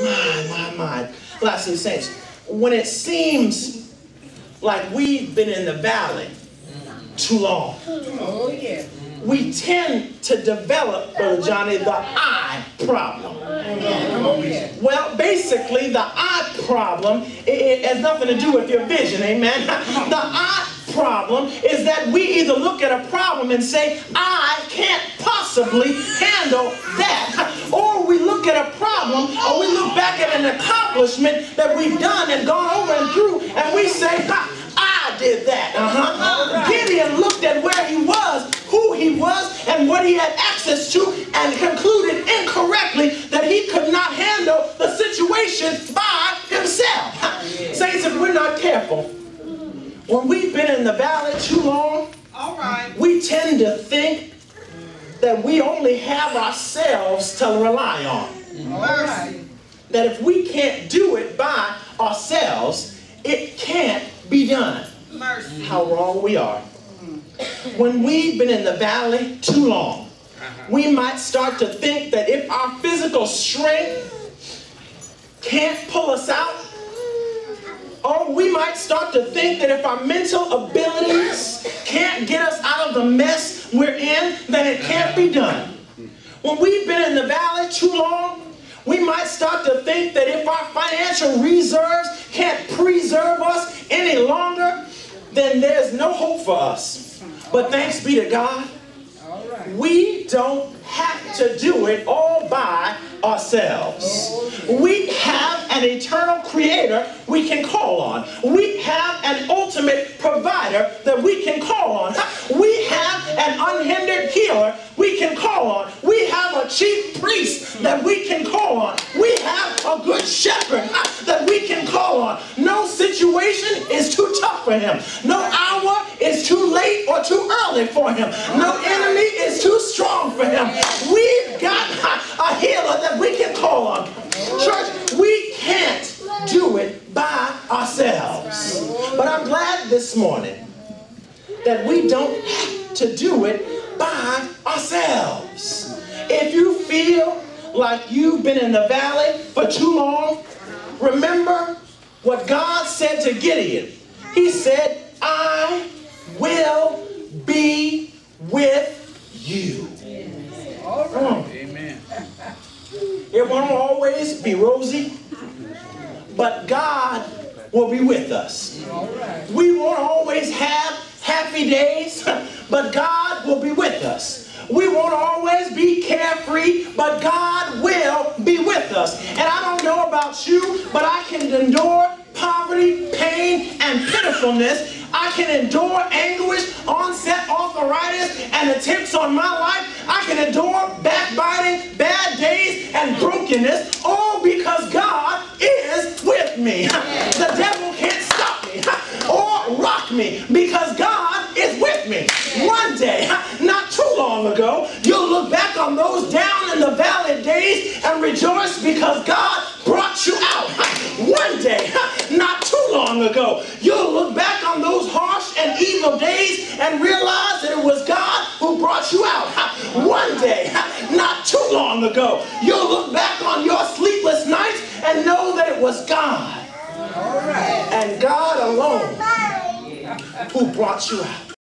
My. Lastly, saints, when it seems like we've been in the valley too long, Oh, yeah. we tend to develop, Brother Johnny, the I problem. Oh, yeah. Well, basically, the I problem, it has nothing to do with your vision, amen? The I problem is that we either look at a problem and say, I can't possibly handle that. Or we look at a problem, or we look back at an accomplishment that we've done and gone over and through, and we say, I did that. Gideon looked at where he was, who he was, and what he had access to, and concluded incorrectly that he could not handle the situation by himself. Saints, if we're not careful, when we've been in the valley too long, we tend to think that we only have ourselves to rely on. That if we can't do it by ourselves, it can't be done. How wrong we are. When we've been in the valley too long, we might start to think that if our physical strength can't pull us out, or we might start to think that if our mental abilities can't get us out of the mess we're in, then it can't be done. When we've been in the valley too long, we might start to think that if our financial reserves can't preserve us any longer, then there's no hope for us. But thanks be to God, we don't have to do it all by ourselves. We have an eternal creator we can call on. We have an ultimate provider that we can call on. We have an unhindered healer we can call on. We have a chief priest that we can call on. We have a good shepherd that we can call on. No situation is too tough for him. No hour is too late or too early for him. No enemy is too strong for him. We've got a healer that we can call on. Church, we can't do it by ourselves. But I'm glad this morning that we don't have to do it by ourselves. If you feel like you've been in the valley for too long, remember what God said to Gideon. He said, I will be with you. All right. Amen. It won't always be rosy, but God will be with us. All right. We won't always have happy days, but God will be with us. We won't always be carefree, but God will be with us. And I don't know about you, but I can endure poverty, pain, and pitifulness. I can endure anguish, onset arthritis, and attempts on my life. I can endure backbiting, bad days, and brokenness, all because God is with me. The devil can't stop me or rock me because God is with me. One day, not too long ago, you'll look back on those down in the valley days and rejoice because God brought you out. One day, not too long ago, you'll look back on those harsh and evil days and realize that it was God who brought you out. One day, not too long ago, you'll look back on your sleepless nights and know that it was God and God alone who brought you out.